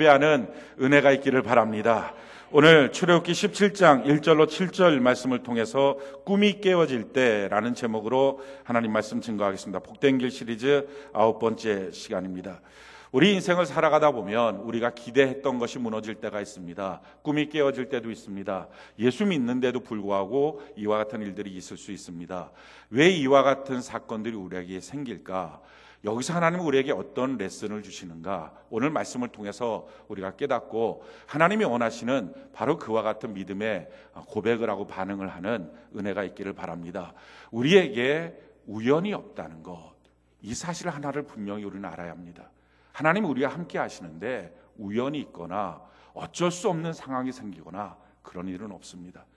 예배하는 은혜가 있기를 바랍니다. 오늘 출애굽기 17장 1절로 7절 말씀을 통해서 꿈이 깨어질 때라는 제목으로 하나님 말씀 증거하겠습니다. 복된 길 시리즈 9번째 시간입니다. 우리 인생을 살아가다 보면 우리가 기대했던 것이 무너질 때가 있습니다. 꿈이 깨어질 때도 있습니다. 예수 믿는데도 불구하고 이와 같은 일들이 있을 수 있습니다. 왜 이와 같은 사건들이 우리에게 생길까? 여기서 하나님은 우리에게 어떤 레슨을 주시는가? 오늘 말씀을 통해서 우리가 깨닫고 하나님이 원하시는 바로 그와 같은 믿음의 고백을 하고 반응을 하는 은혜가 있기를 바랍니다. 우리에게 우연이 없다는 것, 이 사실 하나를 분명히 우리는 알아야 합니다. 하나님은 우리와 함께 하시는데 우연이 있거나 어쩔 수 없는 상황이 생기거나 그런 일은 없습니다.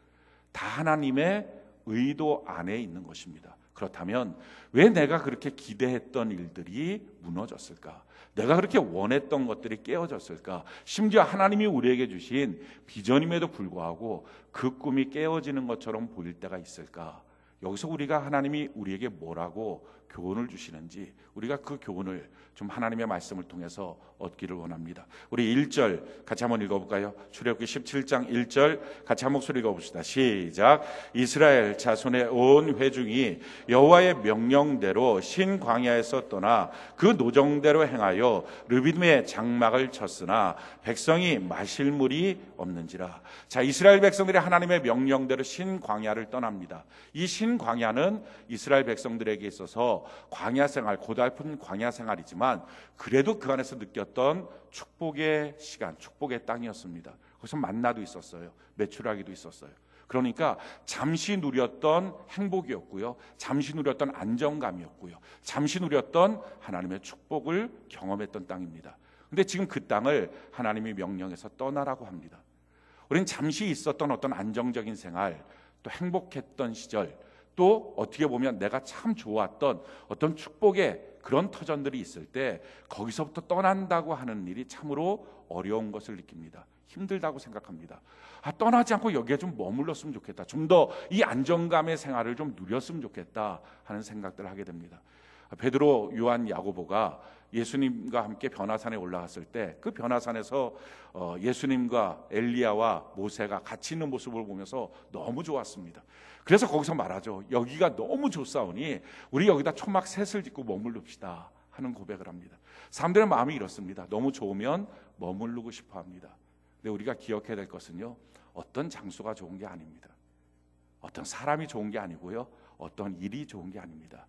다 하나님의 의도 안에 있는 것입니다. 그렇다면 왜 내가 그렇게 기대했던 일들이 무너졌을까? 내가 그렇게 원했던 것들이 깨어졌을까? 심지어 하나님이 우리에게 주신 비전임에도 불구하고 그 꿈이 깨어지는 것처럼 보일 때가 있을까? 여기서 우리가 하나님이 우리에게 뭐라고 교훈을 주시는지 우리가 그 교훈을 좀 하나님의 말씀을 통해서 얻기를 원합니다. 우리 1절 같이 한번 읽어볼까요? 출애굽기 17장 1절 같이 한 목소리 읽어봅시다. 시작. 이스라엘 자손의 온 회중이 여호와의 명령대로 신 광야에서 떠나 그 노정대로 행하여 르비딤의 장막을 쳤으나 백성이 마실 물이 없는지라. 자, 이스라엘 백성들이 하나님의 명령대로 신 광야를 떠납니다. 이 신 광야는 이스라엘 백성들에게 있어서 광야 생활, 고달픈 광야 생활이지만 그래도 그 안에서 느꼈던 축복의 시간, 축복의 땅이었습니다. 거기서 만나도 있었어요. 메추라기도 있었어요. 그러니까 잠시 누렸던 행복이었고요, 잠시 누렸던 안정감이었고요, 잠시 누렸던 하나님의 축복을 경험했던 땅입니다. 그런데 지금 그 땅을 하나님이 명령해서 떠나라고 합니다. 우리는 잠시 있었던 어떤 안정적인 생활, 또 행복했던 시절, 또 어떻게 보면 내가 참 좋았던 어떤 축복의 그런 터전들이 있을 때 거기서부터 떠난다고 하는 일이 참으로 어려운 것을 느낍니다. 힘들다고 생각합니다. 떠나지 않고 여기에 좀 머물렀으면 좋겠다, 좀 더 이 안정감의 생활을 좀 누렸으면 좋겠다 하는 생각들을 하게 됩니다. 베드로, 요한, 야고보가 예수님과 함께 변화산에 올라갔을 때 그 변화산에서 예수님과 엘리야와 모세가 같이 있는 모습을 보면서 너무 좋았습니다. 그래서 거기서 말하죠. 여기가 너무 좋사오니 우리 여기다 초막 셋을 짓고 머무릅시다 하는 고백을 합니다. 사람들의 마음이 이렇습니다. 너무 좋으면 머무르고 싶어 합니다. 근데 우리가 기억해야 될 것은요, 어떤 장소가 좋은 게 아닙니다. 어떤 사람이 좋은 게 아니고요, 어떤 일이 좋은 게 아닙니다.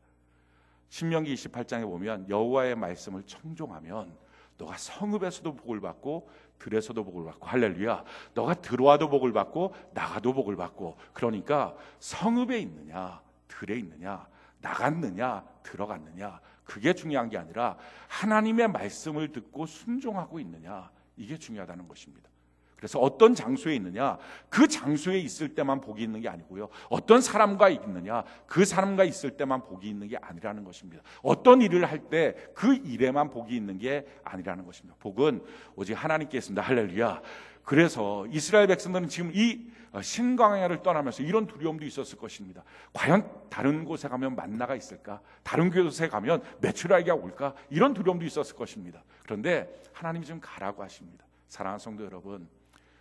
신명기 28장에 보면 여호와의 말씀을 청종하면 너가 성읍에서도 복을 받고 들에서도 복을 받고, 할렐루야, 너가 들어와도 복을 받고 나가도 복을 받고. 그러니까 성읍에 있느냐 들에 있느냐, 나갔느냐 들어갔느냐, 그게 중요한 게 아니라 하나님의 말씀을 듣고 순종하고 있느냐, 이게 중요하다는 것입니다. 그래서 어떤 장소에 있느냐, 그 장소에 있을 때만 복이 있는 게 아니고요, 어떤 사람과 있느냐, 그 사람과 있을 때만 복이 있는 게 아니라는 것입니다. 어떤 일을 할 때 그 일에만 복이 있는 게 아니라는 것입니다. 복은 오직 하나님께 있습니다. 할렐루야. 그래서 이스라엘 백성들은 지금 이 신광야를 떠나면서 이런 두려움도 있었을 것입니다. 과연 다른 곳에 가면 만나가 있을까? 다른 곳에 가면 메추라기가 올까? 이런 두려움도 있었을 것입니다. 그런데 하나님이 지금 가라고 하십니다. 사랑하는 성도 여러분,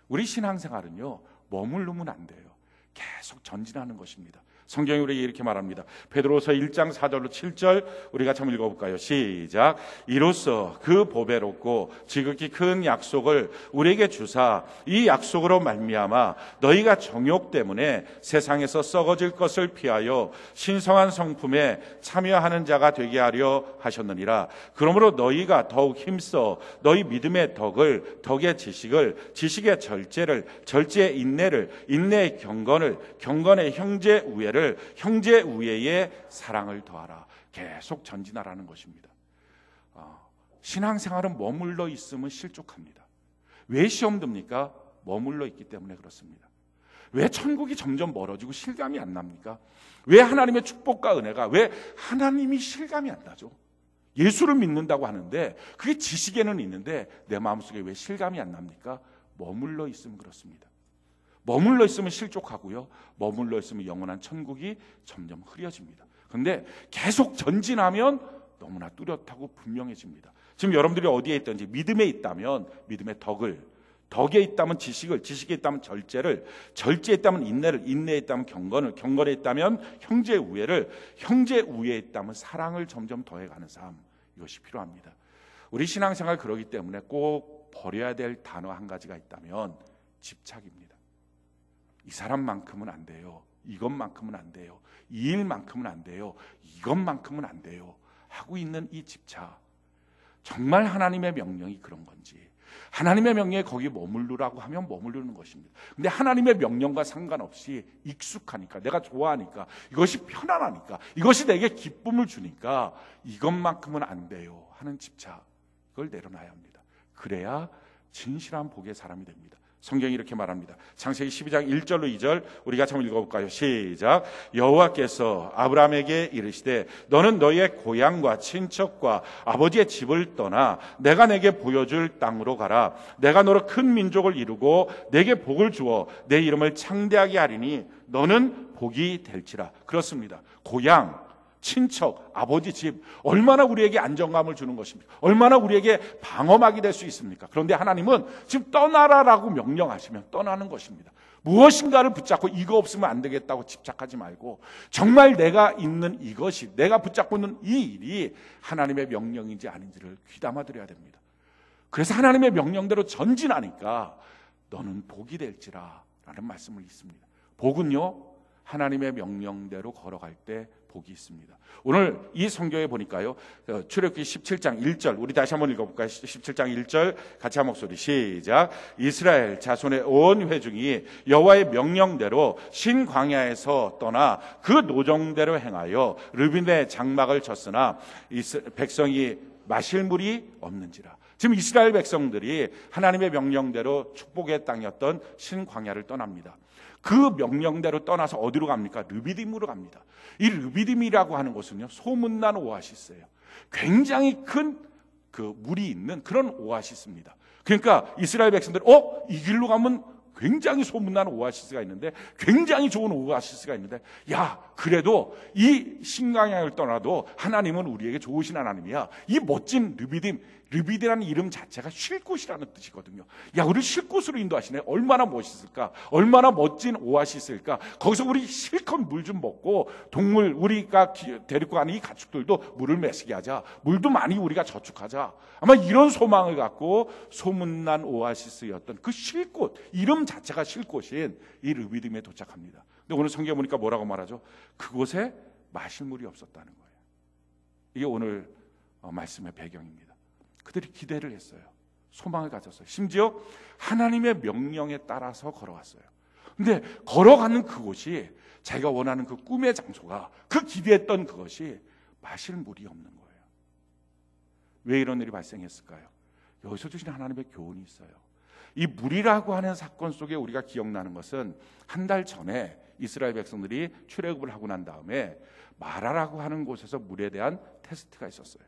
우리 신앙생활은요, 머무르면 안 돼요. 계속 전진하는 것입니다. 성경이 우리에게 이렇게 말합니다. 베드로서 1장 4절로 7절 우리가 한번 읽어볼까요? 시작. 이로써 그 보배롭고 지극히 큰 약속을 우리에게 주사 이 약속으로 말미암아 너희가 정욕 때문에 세상에서 썩어질 것을 피하여 신성한 성품에 참여하는 자가 되게 하려 하셨느니라. 그러므로 너희가 더욱 힘써 너희 믿음의 덕을, 덕의 지식을, 지식의 절제를, 절제의 인내를, 인내의 경건을, 경건의 형제 우애를, 형제 우애의 사랑을 더하라. 계속 전진하라는 것입니다. 신앙생활은 머물러 있으면 실족합니다. 왜 시험 듭니까? 머물러 있기 때문에 그렇습니다. 왜 천국이 점점 멀어지고 실감이 안 납니까? 왜 하나님의 축복과 은혜가, 왜 하나님이 실감이 안 나죠? 예수를 믿는다고 하는데 그게 지식에는 있는데 내 마음속에 왜 실감이 안 납니까? 머물러 있으면 그렇습니다. 머물러 있으면 실족하고요, 머물러 있으면 영원한 천국이 점점 흐려집니다. 그런데 계속 전진하면 너무나 뚜렷하고 분명해집니다. 지금 여러분들이 어디에 있든지 믿음에 있다면 믿음의 덕에 있다면 지식에 있다면 절제에 있다면 인내에 있다면 경건에 있다면 형제 우애에 있다면 사랑을 점점 더해가는 삶, 이것이 필요합니다. 우리 신앙생활 그러기 때문에 꼭 버려야 될 단어 한 가지가 있다면 집착입니다. 이 사람만큼은 안 돼요. 이것만큼은 안 돼요. 이 일만큼은 안 돼요. 이것만큼은 안 돼요. 하고 있는 이 집착. 정말 하나님의 명령이 그런 건지, 하나님의 명령에 거기 머무르라고 하면 머무르는 것입니다. 근데 하나님의 명령과 상관없이 익숙하니까, 내가 좋아하니까, 이것이 편안하니까, 이것이 내게 기쁨을 주니까 이것만큼은 안 돼요 하는 집착, 이걸 내려놔야 합니다. 그래야 진실한 복의 사람이 됩니다. 성경이 이렇게 말합니다. 창세기 12장 1절로 2절 우리 같이 한번 읽어볼까요? 시작. 여호와께서 아브라함에게 이르시되 너는 너의 고향과 친척과 아버지의 집을 떠나 내가 내게 보여줄 땅으로 가라. 내가 너로 큰 민족을 이루고 내게 복을 주어 내 이름을 창대하게 하리니 너는 복이 될지라. 그렇습니다. 고향, 친척, 아버지 집, 얼마나 우리에게 안정감을 주는 것입니까? 얼마나 우리에게 방어막이 될 수 있습니까? 그런데 하나님은 지금 떠나라라고 명령하시면 떠나는 것입니다. 무엇인가를 붙잡고 이거 없으면 안 되겠다고 집착하지 말고, 정말 내가 있는 이것이, 내가 붙잡고 있는 이 일이 하나님의 명령인지 아닌지를 귀담아 드려야 됩니다. 그래서 하나님의 명령대로 전진하니까 너는 복이 될지라 라는 말씀을 읽습니다. 복은요, 하나님의 명령대로 걸어갈 때 복이 있습니다. 오늘 이 성경에 보니까요, 출애굽기 17장 1절 우리 다시 한번 읽어볼까요? 17장 1절 같이 한 목소리 시작. 이스라엘 자손의 온 회중이 여호와의 명령대로 신광야에서 떠나 그 노정대로 행하여 르빈의 장막을 쳤으나 백성이 마실 물이 없는지라. 지금 이스라엘 백성들이 하나님의 명령대로 축복의 땅이었던 신광야를 떠납니다. 그 명령대로 떠나서 어디로 갑니까? 르비딤으로 갑니다. 이 르비딤이라고 하는 곳은요, 소문난 오아시스예요. 굉장히 큰 그 물이 있는 그런 오아시스입니다. 그러니까 이스라엘 백성들이 이 길로 가면 굉장히 소문난 오아시스가 있는데, 굉장히 좋은 오아시스가 있는데, 야, 그래도 이 신광야를 떠나도 하나님은 우리에게 좋으신 하나님이야. 이 멋진 르비딤이라는 이름 자체가 쉴 곳이라는 뜻이거든요. 야, 우리 쉴 곳으로 인도하시네. 얼마나 멋있을까? 얼마나 멋진 오아시스일까? 거기서 우리 실컷 물 좀 먹고, 동물 우리가 데리고 가는 이 가축들도 물을 마시게 하자. 물도 많이 우리가 저축하자. 아마 이런 소망을 갖고 소문난 오아시스였던 그 쉴 곳, 이름 자체가 쉴 곳인 이 르비딤에 도착합니다. 근데 오늘 성경에 보니까 뭐라고 말하죠? 그곳에 마실 물이 없었다는 거예요. 이게 오늘 말씀의 배경입니다. 그들이 기대를 했어요. 소망을 가졌어요. 심지어 하나님의 명령에 따라서 걸어갔어요. 근데 걸어가는 그곳이, 자기가 원하는 그 꿈의 장소가, 그 기대했던 그것이 마실 물이 없는 거예요. 왜 이런 일이 발생했을까요? 여기서 주신 하나님의 교훈이 있어요. 이 물이라고 하는 사건 속에 우리가 기억나는 것은, 한 달 전에 이스라엘 백성들이 출애굽을 하고 난 다음에 마라라고 하는 곳에서 물에 대한 테스트가 있었어요.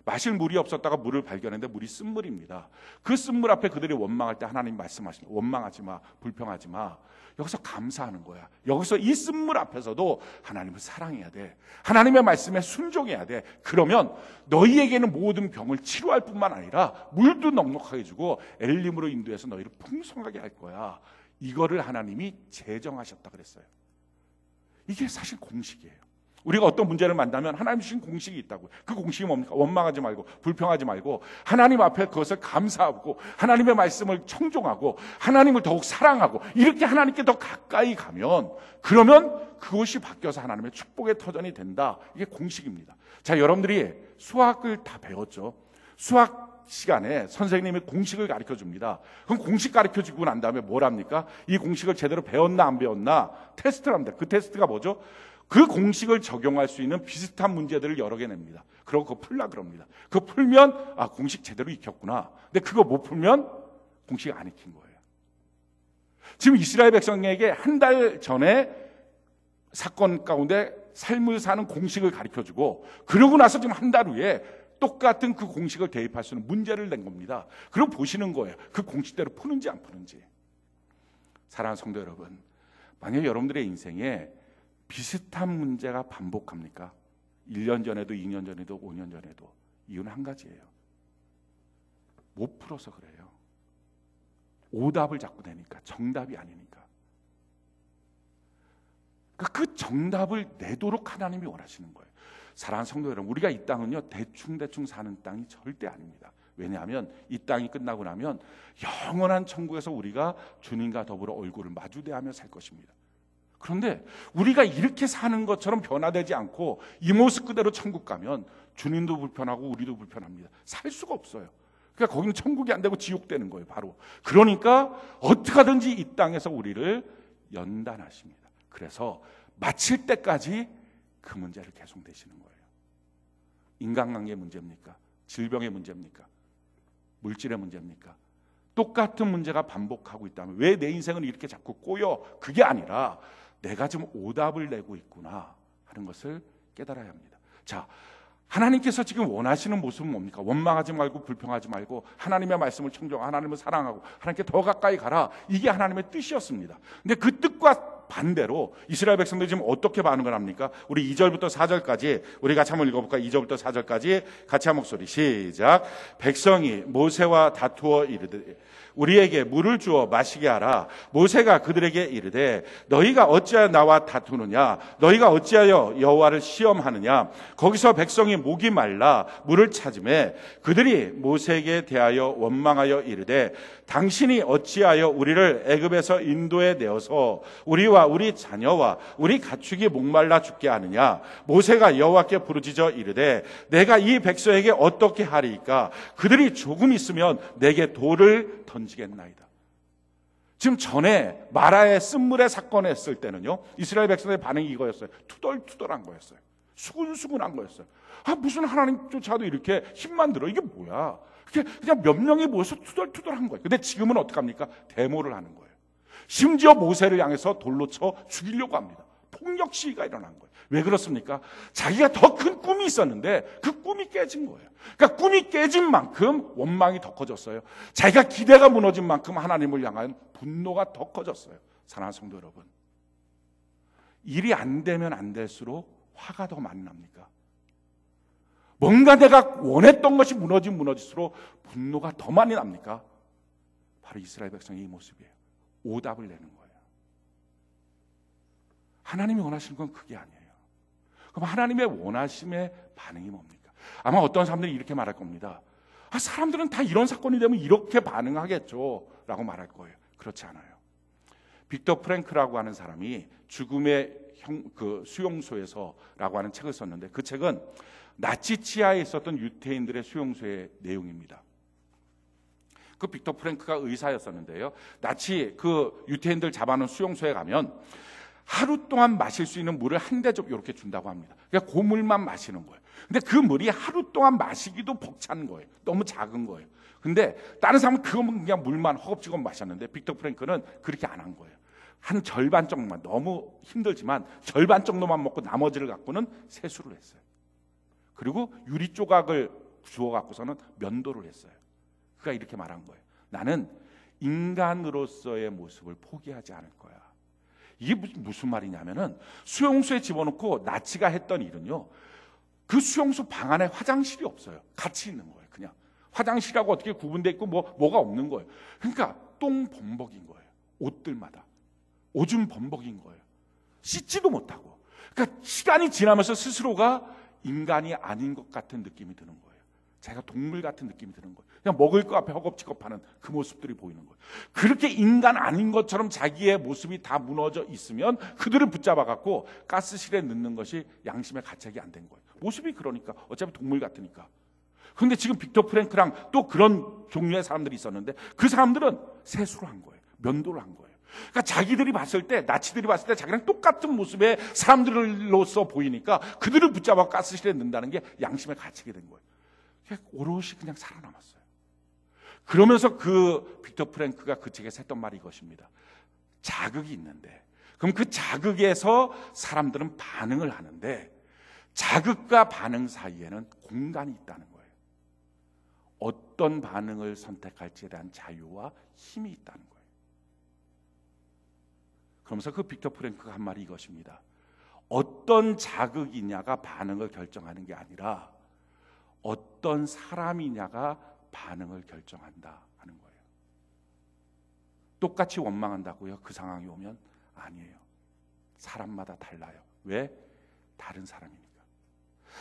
마실 물이 없었다가 물을 발견했는데 물이 쓴물입니다. 그 쓴물 앞에 그들이 원망할 때 하나님 말씀하십니다. 원망하지 마, 불평하지 마. 여기서 감사하는 거야. 여기서 이 쓴물 앞에서도 하나님을 사랑해야 돼. 하나님의 말씀에 순종해야 돼. 그러면 너희에게는 모든 병을 치료할 뿐만 아니라 물도 넉넉하게 주고 엘림으로 인도해서 너희를 풍성하게 할 거야. 이거를 하나님이 제정하셨다 그랬어요. 이게 사실 공식이에요. 우리가 어떤 문제를 만나면 하나님 주신 공식이 있다고요. 그 공식이 뭡니까? 원망하지 말고, 불평하지 말고, 하나님 앞에 그것을 감사하고, 하나님의 말씀을 청종하고, 하나님을 더욱 사랑하고, 이렇게 하나님께 더 가까이 가면, 그러면 그것이 바뀌어서 하나님의 축복의 터전이 된다. 이게 공식입니다. 자, 여러분들이 수학을 다 배웠죠. 수학 시간에 선생님이 공식을 가르쳐 줍니다. 그럼 공식 가르쳐 주고 난 다음에 뭘 합니까? 이 공식을 제대로 배웠나 안 배웠나 테스트를 합니다. 그 테스트가 뭐죠? 그 공식을 적용할 수 있는 비슷한 문제들을 여러 개 냅니다. 그러고 그거 풀라 그럽니다. 그거 풀면 공식 제대로 익혔구나. 근데 그거 못 풀면 공식 안 익힌 거예요. 지금 이스라엘 백성에게 한 달 전에 사건 가운데 삶을 사는 공식을 가르쳐주고, 그러고 나서 지금 한 달 후에 똑같은 그 공식을 대입할 수 있는 문제를 낸 겁니다. 그럼 보시는 거예요. 그 공식대로 푸는지 안 푸는지. 사랑하는 성도 여러분, 만약에 여러분들의 인생에 비슷한 문제가 반복합니까? 1년 전에도, 2년 전에도, 5년 전에도. 이유는 한 가지예요. 못 풀어서 그래요. 오답을 자꾸 내니까, 정답이 아니니까. 그 정답을 내도록 하나님이 원하시는 거예요. 사랑하는 성도 여러분, 우리가 이 땅은요 대충 사는 땅이 절대 아닙니다. 왜냐하면 이 땅이 끝나고 나면 영원한 천국에서 우리가 주님과 더불어 얼굴을 마주대하며 살 것입니다. 그런데 우리가 이렇게 사는 것처럼 변화되지 않고 이 모습 그대로 천국 가면 주님도 불편하고 우리도 불편합니다. 살 수가 없어요. 그러니까 거기는 천국이 안 되고 지옥 되는 거예요, 바로. 그러니까 어떻게 하든지 이 땅에서 우리를 연단하십니다. 그래서 마칠 때까지 그 문제를 계속 내시는 거예요. 인간관계 문제입니까? 질병의 문제입니까? 물질의 문제입니까? 똑같은 문제가 반복하고 있다면 왜 내 인생은 이렇게 자꾸 꼬여? 그게 아니라 내가 지금 오답을 내고 있구나 하는 것을 깨달아야 합니다. 자, 하나님께서 지금 원하시는 모습은 뭡니까? 원망하지 말고 불평하지 말고 하나님의 말씀을 청정하고 하나님을 사랑하고 하나님께 더 가까이 가라. 이게 하나님의 뜻이었습니다. 근데 그 뜻과 반대로 이스라엘 백성들이 지금 어떻게 반응을 합니까? 우리 2절부터 4절까지 우리 같이 한번 읽어볼까요? 2절부터 4절까지 같이 한 목소리 시작. 백성이 모세와 다투어 이르되 우리에게 물을 주어 마시게 하라. 모세가 그들에게 이르되 너희가 어찌하여 나와 다투느냐? 너희가 어찌하여 여호와를 시험하느냐? 거기서 백성이 목이 말라 물을 찾으매 그들이 모세에게 대하여 원망하여 이르되 당신이 어찌하여 우리를 애굽에서 인도에 내어서 우리와 우리 자녀와 우리 가축이 목말라 죽게 하느냐? 모세가 여호와께 부르짖어 이르되 내가 이 백성에게 어떻게 하리이까? 그들이 조금 있으면 내게 돌을 던지겠나이다. 지금 전에 마라의 쓴물의 사건을 했을 때는요, 이스라엘 백성의 반응이 이거였어요. 투덜투덜한 거였어요. 수근수근한 거였어요. 무슨 하나님 쫓아도 이렇게 힘만 들어. 이게 뭐야? 그냥 몇 명이 모여서 투덜투덜한 거예요. 근데 지금은 어떡합니까? 데모를 하는 거예요. 심지어 모세를 향해서 돌로 쳐 죽이려고 합니다. 폭력 시위가 일어난 거예요. 왜 그렇습니까? 자기가 더 큰 꿈이 있었는데 그 꿈이 깨진 거예요. 그러니까 꿈이 깨진 만큼 원망이 더 커졌어요. 자기가 기대가 무너진 만큼 하나님을 향한 분노가 더 커졌어요. 사랑하는 성도 여러분, 일이 안 되면 안 될수록 화가 더 많이 납니까? 뭔가 내가 원했던 것이 무너질수록 분노가 더 많이 납니까? 바로 이스라엘 백성의 이 모습이에요. 오답을 내는 거예요. 하나님이 원하시는 건 그게 아니에요. 그럼 하나님의 원하심의 반응이 뭡니까? 아마 어떤 사람들이 이렇게 말할 겁니다. 사람들은 다 이런 사건이 되면 이렇게 반응하겠죠 라고 말할 거예요. 그렇지 않아요. 빅터 프랭크라고 하는 사람이 죽음의 수용소에서라고 하는 책을 썼는데 그 책은 나치 치하에 있었던 유태인들의 수용소의 내용입니다. 그 빅터 프랭크가 의사였었는데요, 나치 그 유태인들 잡아놓은 수용소에 가면 하루 동안 마실 수 있는 물을 한 대접 이렇게 준다고 합니다. 그러니까 그 물만 마시는 거예요. 근데 그 물이 하루 동안 마시기도 벅찬 거예요. 너무 작은 거예요. 근데 다른 사람은 그냥 물만 허겁지겁 마셨는데 빅터 프랭크는 그렇게 안 한 거예요. 한 절반 정도만, 너무 힘들지만 절반 정도만 먹고 나머지를 갖고는 세수를 했어요. 그리고 유리 조각을 주워 갖고서는 면도를 했어요. 그가 이렇게 말한 거예요. 나는 인간으로서의 모습을 포기하지 않을 거야. 이게 무슨 말이냐면은 수용소에 집어넣고 나치가 했던 일은요, 그 수용소 방 안에 화장실이 없어요. 같이 있는 거예요. 그냥 화장실하고 어떻게 구분돼 있고 뭐가 없는 거예요. 그러니까 똥 범벅인 거예요. 옷들마다 오줌 범벅인 거예요. 씻지도 못하고. 그러니까 시간이 지나면서 스스로가 인간이 아닌 것 같은 느낌이 드는 거예요. 자기가 동물 같은 느낌이 드는 거예요. 그냥 먹을 거 앞에 허겁지겁하는 그 모습들이 보이는 거예요. 그렇게 인간 아닌 것처럼 자기의 모습이 다 무너져 있으면 그들을 붙잡아 갖고 가스실에 넣는 것이 양심의 가책이 안 된 거예요. 모습이 그러니까 어차피 동물 같으니까. 그런데 지금 빅터 프랭크랑 또 그런 종류의 사람들이 있었는데 그 사람들은 세수를 한 거예요. 면도를 한 거예요. 그러니까 자기들이 봤을 때, 나치들이 봤을 때 자기랑 똑같은 모습의 사람들로서 보이니까 그들을 붙잡아 가스실에 넣는다는 게 양심의 가책이 된 거예요. 오롯이 그냥 살아남았어요. 그러면서 그 빅터 프랭크가 그 책에서 했던 말이 이것입니다. 자극이 있는데, 그럼 그 자극에서 사람들은 반응을 하는데 자극과 반응 사이에는 공간이 있다는 거예요. 어떤 반응을 선택할지에 대한 자유와 힘이 있다는 거예요. 그러면서 그 빅터 프랭크가 한 말이 이것입니다. 어떤 자극이냐가 반응을 결정하는 게 아니라 어떤 사람이냐가 반응을 결정한다 하는 거예요. 똑같이 원망한다고요? 그 상황이 오면 아니에요. 사람마다 달라요. 왜? 다른 사람이니까.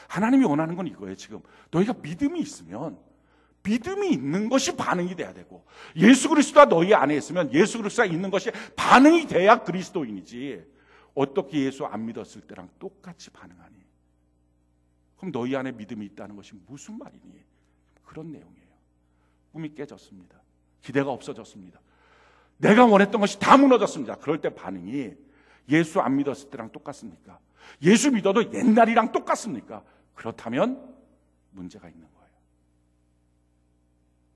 하나님이 원하는 건 이거예요. 지금 너희가 믿음이 있으면 믿음이 있는 것이 반응이 돼야 되고, 예수 그리스도가 너희 안에 있으면 예수 그리스도가 있는 것이 반응이 돼야 그리스도인이지, 어떻게 예수 안 믿었을 때랑 똑같이 반응하니? 그럼 너희 안에 믿음이 있다는 것이 무슨 말이니? 그런 내용이에요. 꿈이 깨졌습니다. 기대가 없어졌습니다. 내가 원했던 것이 다 무너졌습니다. 그럴 때 반응이 예수 안 믿었을 때랑 똑같습니까? 예수 믿어도 옛날이랑 똑같습니까? 그렇다면 문제가 있는 거예요.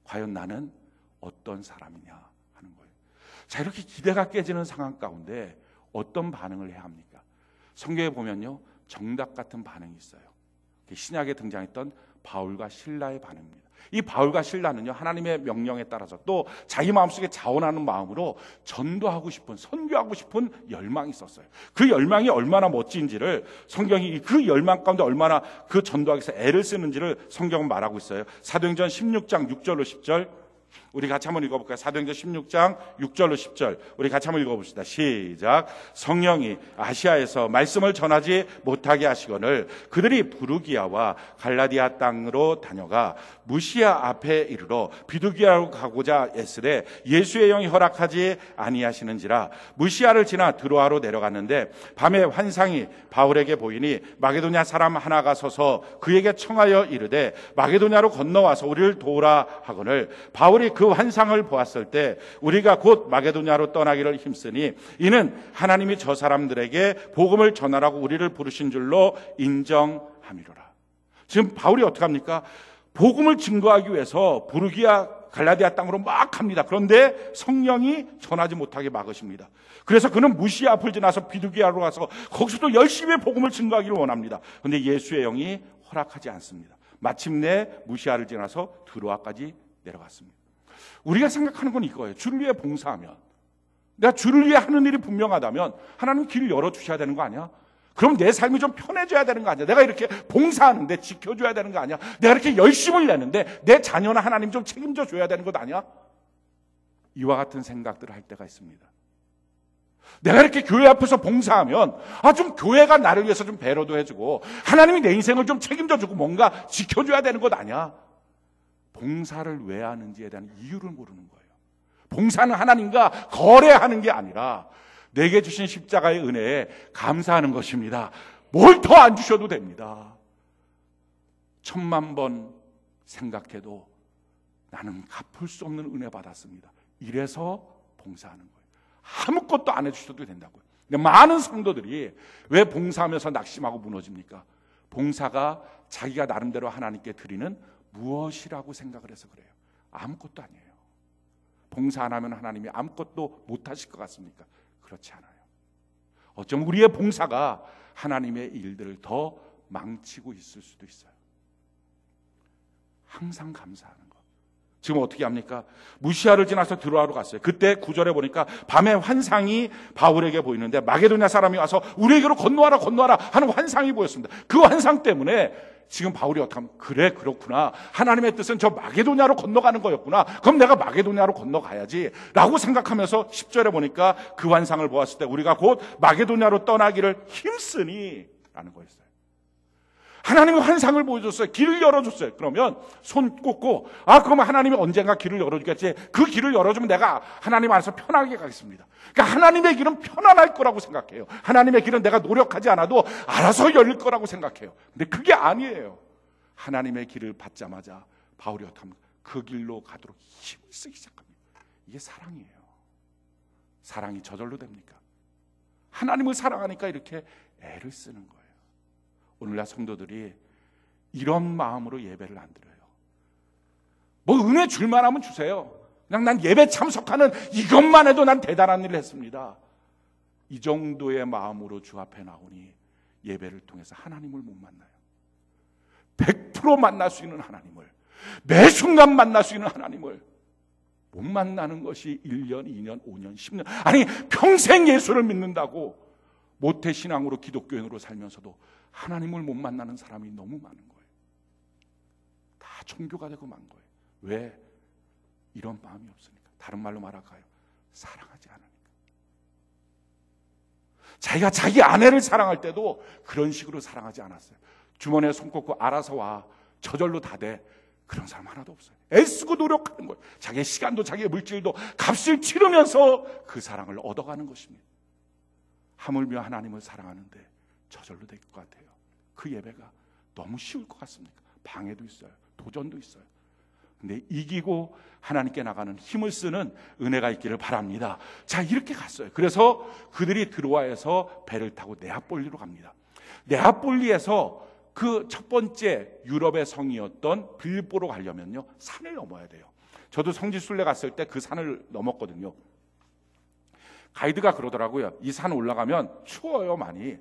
과연 나는 어떤 사람이냐 하는 거예요. 자, 이렇게 기대가 깨지는 상황 가운데 어떤 반응을 해야 합니까? 성경에 보면요, 정답 같은 반응이 있어요. 신약에 등장했던 바울과 실라의 반응입니다. 이 바울과 실라는요, 하나님의 명령에 따라서 또 자기 마음속에 자원하는 마음으로 전도하고 싶은, 선교하고 싶은 열망이 있었어요. 그 열망이 얼마나 멋진지를 성경이, 그 열망 가운데 얼마나 그 전도하기 위해서 애를 쓰는지를 성경은 말하고 있어요. 사도행전 16장 6절로 10절, 우리 같이 한번 읽어볼까요? 사도행전 16장 6절로 10절, 우리 같이 한번 읽어봅시다. 시작. 성령이 아시아에서 말씀을 전하지 못하게 하시거늘 그들이 부르기아와 갈라디아 땅으로 다녀가 무시아 앞에 이르러 비두기아로 가고자 애쓰되 예수의 영이 허락하지 아니하시는지라. 무시아를 지나 드로아로 내려갔는데 밤에 환상이 바울에게 보이니 마게도냐 사람 하나가 서서 그에게 청하여 이르되 마게도냐로 건너와서 우리를 도우라 하거늘 바울이 그 환상을 보았을 때 우리가 곧 마게도냐로 떠나기를 힘쓰니 이는 하나님이 저 사람들에게 복음을 전하라고 우리를 부르신 줄로 인정함이로라. 지금 바울이 어떻게 합니까? 복음을 증거하기 위해서 부르기아 갈라디아 땅으로 막 갑니다. 그런데 성령이 전하지 못하게 막으십니다. 그래서 그는 무시아 앞을 지나서 비두기아로 가서 거기서도 열심히 복음을 증거하기를 원합니다. 그런데 예수의 영이 허락하지 않습니다. 마침내 무시아를 지나서 드로아까지 내려갔습니다. 우리가 생각하는 건 이거예요. 주를 위해 봉사하면, 내가 주를 위해 하는 일이 분명하다면 하나님 길을 열어주셔야 되는 거 아니야? 그럼 내 삶이 좀 편해져야 되는 거 아니야? 내가 이렇게 봉사하는데 지켜줘야 되는 거 아니야? 내가 이렇게 열심을 내는데 내 자녀나 하나님 좀 책임져 줘야 되는 것 아니야? 이와 같은 생각들을 할 때가 있습니다. 내가 이렇게 교회 앞에서 봉사하면 좀 교회가 나를 위해서 좀 배려도 해주고 하나님이 내 인생을 좀 책임져 주고 뭔가 지켜줘야 되는 것 아니야? 봉사를 왜 하는지에 대한 이유를 모르는 거예요. 봉사는 하나님과 거래하는 게 아니라 내게 주신 십자가의 은혜에 감사하는 것입니다. 뭘 더 안 주셔도 됩니다. 1000만 번 생각해도 나는 갚을 수 없는 은혜 받았습니다. 이래서 봉사하는 거예요. 아무것도 안 해주셔도 된다고요. 근데 많은 성도들이 왜 봉사하면서 낙심하고 무너집니까? 봉사가 자기가 나름대로 하나님께 드리는 무엇이라고 생각을 해서 그래요. 아무것도 아니에요. 봉사 안 하면 하나님이 아무것도 못 하실 것 같습니까? 그렇지 않아요. 어쩌면 우리의 봉사가 하나님의 일들을 더 망치고 있을 수도 있어요. 항상 감사하는 것. 지금 어떻게 합니까? 무시아를 지나서 드로아로 갔어요. 그때 9절에 보니까 밤에 환상이 바울에게 보이는데 마게도냐 사람이 와서 우리에게로 건너와라 건너와라 하는 환상이 보였습니다. 그 환상 때문에 지금 바울이 어떻게 하면, 그래 그렇구나, 하나님의 뜻은 저 마게도냐로 건너가는 거였구나, 그럼 내가 마게도냐로 건너가야지 라고 생각하면서 10절에 보니까 그 환상을 보았을 때 우리가 곧 마게도냐로 떠나기를 힘쓰니 라는 거였어요. 하나님이 환상을 보여줬어요. 길을 열어줬어요. 그러면 손 꽂고 그러면 하나님이 언젠가 길을 열어주겠지, 그 길을 열어주면 내가 하나님 안에서 편하게 가겠습니다. 그러니까 하나님의 길은 편안할 거라고 생각해요. 하나님의 길은 내가 노력하지 않아도 알아서 열릴 거라고 생각해요. 근데 그게 아니에요. 하나님의 길을 받자마자 바울이 어떻게 합니까? 그 길로 가도록 힘을 쓰기 시작합니다. 이게 사랑이에요. 사랑이 저절로 됩니까? 하나님을 사랑하니까 이렇게 애를 쓰는 거예요. 오늘날 성도들이 이런 마음으로 예배를 안 드려요. 뭐 은혜 줄만 하면 주세요. 그냥 난 예배 참석하는 이것만 해도 난 대단한 일을 했습니다. 이 정도의 마음으로 주 앞에 나오니 예배를 통해서 하나님을 못 만나요. 100% 만날 수 있는 하나님을, 매 순간 만날 수 있는 하나님을 못 만나는 것이 1년, 2년, 5년, 10년, 아니 평생 예수를 믿는다고 모태신앙으로 기독교인으로 살면서도 하나님을 못 만나는 사람이 너무 많은 거예요. 다 종교가 되고 만 거예요. 왜? 이런 마음이 없으니까. 다른 말로 말할까요? 사랑하지 않으니까. 자기가 자기 아내를 사랑할 때도 그런 식으로 사랑하지 않았어요. 주머니에 손 꽂고 알아서 와, 저절로 다 돼. 그런 사람 하나도 없어요. 애쓰고 노력하는 거예요. 자기의 시간도 자기의 물질도 값을 치르면서 그 사랑을 얻어가는 것입니다. 하물며 하나님을 사랑하는데 저절로 될 것 같아요. 그 예배가 너무 쉬울 것 같습니까? 방해도 있어요. 도전도 있어요. 근데 이기고 하나님께 나가는 힘을 쓰는 은혜가 있기를 바랍니다. 자, 이렇게 갔어요. 그래서 그들이 드로아에서 배를 타고 네아폴리로 갑니다. 네아폴리에서 그 첫 번째 유럽의 성이었던 빌보로 가려면요, 산을 넘어야 돼요. 저도 성지순례 갔을 때 그 산을 넘었거든요. 가이드가 그러더라고요. 이 산 올라가면 추워요, 많이.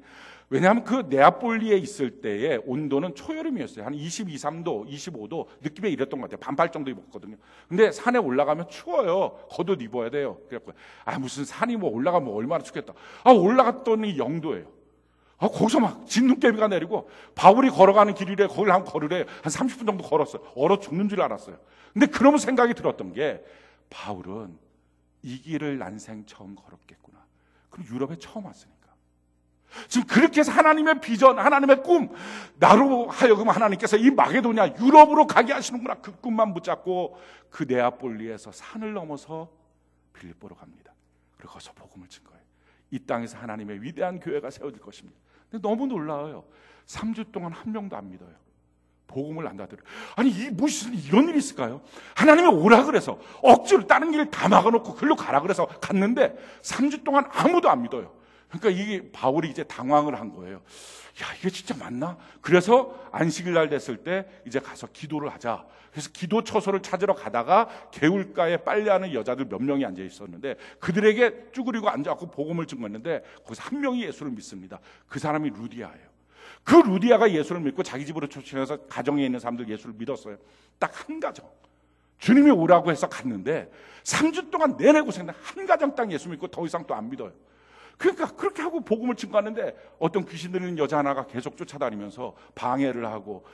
왜냐하면 그 네아폴리에 있을 때의 온도는 초여름이었어요. 한 22, 3도, 25도 느낌에 이랬던 것 같아요. 반팔 정도 입었거든요. 근데 산에 올라가면 추워요. 겉옷 입어야 돼요. 그래갖고 무슨 산이 뭐 올라가면 얼마나 춥겠다. 올라갔더니 0도예요. 거기서 막 진눈깨비가 내리고 바울이 걸어가는 길이래. 거기를 한번 걸으래. 한 30분 정도 걸었어요. 얼어 죽는 줄 알았어요. 근데 그러면 생각이 들었던 게, 바울은 이 길을 난생 처음 걸었겠구나. 그럼 유럽에 처음 왔으니까. 지금 그렇게 해서 하나님의 비전, 하나님의 꿈, 나로 하여금 하나님께서 이 마게도냐, 유럽으로 가게 하시는구나. 그 꿈만 붙잡고 그 네아폴리에서 산을 넘어서 빌립보로 갑니다. 그리고 거기서 복음을 친 거예요. 이 땅에서 하나님의 위대한 교회가 세워질 것입니다. 근데 너무 놀라워요. 3주 동안 한 명도 안 믿어요. 복음을 안 받들어요. 아니, 무슨 이런 일이 있을까요? 하나님이 오라 그래서 억지로 다른 길을 다 막아놓고 글로 가라 그래서 갔는데 3주 동안 아무도 안 믿어요. 그러니까 이게 바울이 이제 당황을 한 거예요. 야, 이게 진짜 맞나? 그래서 안식일 날 됐을 때 이제 가서 기도를 하자. 그래서 기도 처소를 찾으러 가다가 개울가에 빨래하는 여자들 몇 명이 앉아 있었는데 그들에게 쭈그리고 앉아갖고 복음을 증거했는데 거기서 한 명이 예수를 믿습니다. 그 사람이 루디아예요. 그 루디아가 예수를 믿고 자기 집으로 초청해서 가정에 있는 사람들 예수를 믿었어요. 딱 한 가정. 주님이 오라고 해서 갔는데 3주 동안 내내 고생했는데 한 가정 딱 예수 믿고 더 이상 또 안 믿어요. 그러니까 그렇게 하고 복음을 증거하는데 어떤 귀신 들리는 여자 하나가 계속 쫓아다니면서 방해를 하고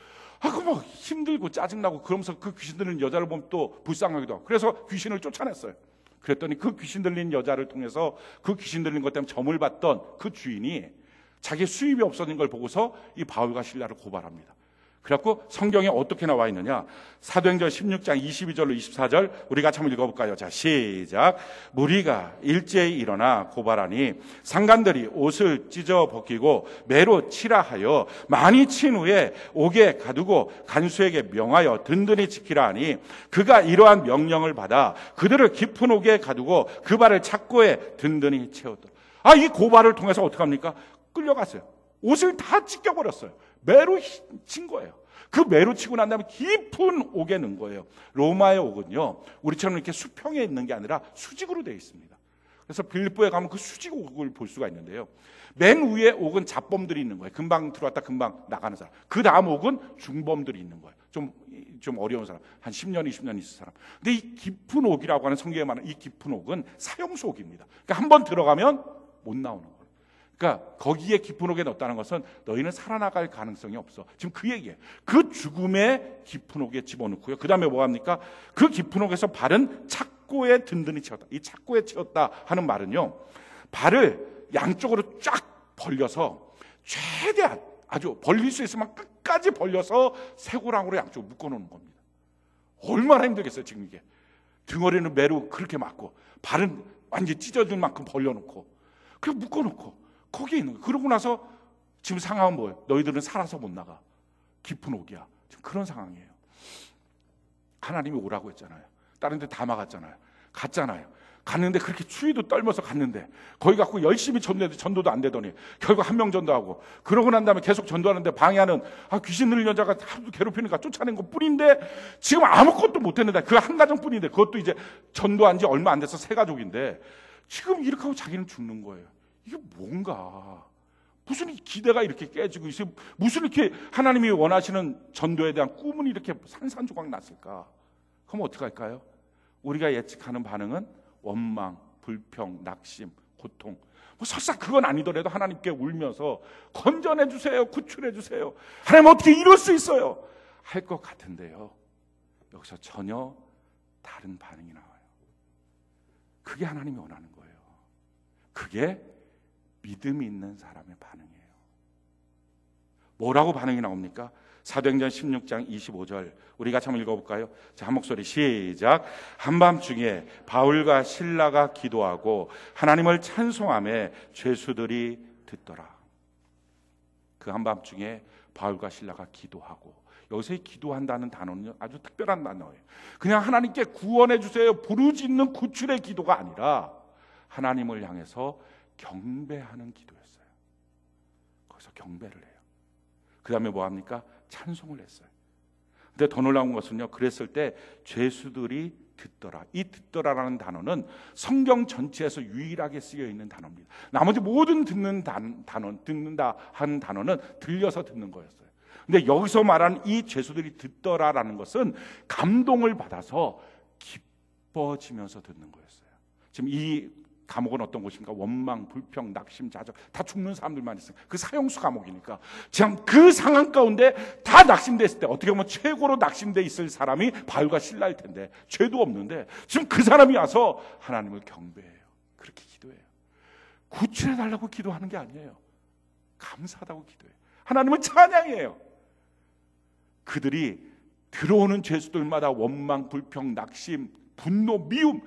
뭐 힘들고 짜증나고 그러면서 그 귀신 들리는 여자를 보면 또 불쌍하기도 하고 그래서 귀신을 쫓아냈어요. 그랬더니 그 귀신 들린 여자를 통해서 그 귀신 들린 것 때문에 점을 받던 그 주인이 자기 수입이 없어진 걸 보고서 이 바울과 실라를 고발합니다. 그래갖고 성경에 어떻게 나와 있느냐, 사도행전 16장 22절로 24절 우리 같이 한번 읽어볼까요? 자, 시작. 무리가 일제히 일어나 고발하니 상관들이 옷을 찢어 벗기고 매로 치라 하여 많이 친 후에 옥에 가두고 간수에게 명하여 든든히 지키라 하니 그가 이러한 명령을 받아 그들을 깊은 옥에 가두고 그 발을 착고에 든든히 채웠더라. 이 고발을 통해서 어떻게 합니까? 끌려갔어요. 옷을 다 찢겨버렸어요. 매로 친 거예요. 그 매로 치고 난 다음에 깊은 옥에 넣은 거예요. 로마의 옥은요, 우리처럼 이렇게 수평에 있는 게 아니라 수직으로 되어 있습니다. 그래서 빌립보에 가면 그 수직 옥을 볼 수가 있는데요. 맨 위에 옥은 잡범들이 있는 거예요. 금방 들어왔다 금방 나가는 사람. 그 다음 옥은 중범들이 있는 거예요. 좀 어려운 사람. 한 10년, 20년 있을 사람. 근데 이 깊은 옥이라고 하는 성경에 말하는 이 깊은 옥은 사형수 옥입니다. 그러니까 한번 들어가면 못 나오는 거예요. 그러니까 거기에 깊은 옥에 넣었다는 것은 너희는 살아나갈 가능성이 없어. 지금 그 얘기예요. 그 죽음의 깊은 옥에 집어넣고요. 그 다음에 뭐 합니까? 그 깊은 옥에서 발은 착고에 든든히 채웠다. 이 착고에 채웠다 하는 말은요, 발을 양쪽으로 쫙 벌려서 최대한 아주 벌릴 수 있으면 끝까지 벌려서 쇠고랑으로 양쪽으로 묶어놓는 겁니다. 얼마나 힘들겠어요, 지금 이게. 등어리는 매로 그렇게 막고 발은 완전히 찢어질 만큼 벌려놓고 그냥 묶어놓고 거기에 있는 거예요. 그러고 나서 지금 상황은 뭐예요? 너희들은 살아서 못 나가. 깊은 옥이야. 지금 그런 상황이에요. 하나님이 오라고 했잖아요. 다른 데 다 막았잖아요. 갔잖아요. 갔는데 그렇게 추위도 떨면서 갔는데 거기 갖고 열심히 전도해도 전도도 안 되더니 결국 한 명 전도하고 그러고 난 다음에 계속 전도하는데 방해하는 귀신 들린 여자가 하루도 괴롭히니까 쫓아낸 것 뿐인데 지금 아무것도 못했는데 그 한 가정 뿐인데 그것도 이제 전도한 지 얼마 안 돼서 세 가족인데 지금 이렇게 하고 자기는 죽는 거예요. 이게 뭔가 무슨 기대가 이렇게 깨지고 있어요. 무슨 이렇게 하나님이 원하시는 전도에 대한 꿈은 이렇게 산산조각 났을까? 그럼 어떻게 할까요? 우리가 예측하는 반응은 원망, 불평, 낙심, 고통. 설사 그건 아니더라도 하나님께 울면서 건전해 주세요, 구출해 주세요. 하나님 어떻게 이럴 수 있어요? 할 것 같은데요. 여기서 전혀 다른 반응이 나와요. 그게 하나님이 원하는 거예요. 그게 믿음이 있는 사람의 반응이에요. 뭐라고 반응이 나옵니까? 사도행전 16장 25절 우리 같이 한번 읽어볼까요? 자, 한 목소리 시작. 한밤중에 바울과 실라가 기도하고 하나님을 찬송하며 죄수들이 듣더라. 그 한밤중에 바울과 실라가 기도하고, 여기서 기도한다는 단어는 아주 특별한 단어예요. 그냥 하나님께 구원해 주세요 부르짖는 구출의 기도가 아니라 하나님을 향해서 경배하는 기도였어요. 거기서 경배를 해요. 그 다음에 뭐합니까? 찬송을 했어요. 근데 더 놀라운 것은요, 그랬을 때 죄수들이 듣더라. 이 듣더라라는 단어는 성경 전체에서 유일하게 쓰여 있는 단어입니다. 나머지 모든 듣는다 하는 단어는 들려서 듣는 거였어요. 근데 여기서 말하는 이 죄수들이 듣더라라는 것은 감동을 받아서 기뻐지면서 듣는 거였어요. 지금 이 감옥은 어떤 곳입니까? 원망, 불평, 낙심, 자적, 다 죽는 사람들만 있어요. 그 사형수 감옥이니까. 참 그 상황 가운데 다 낙심됐을 때 어떻게 보면 최고로 낙심돼 있을 사람이 바울과 실라일 텐데, 죄도 없는데 지금 그 사람이 와서 하나님을 경배해요. 그렇게 기도해요. 구출해달라고 기도하는 게 아니에요. 감사하다고 기도해요. 하나님을 찬양해요. 그들이 들어오는 죄수들마다 원망, 불평, 낙심, 분노, 미움,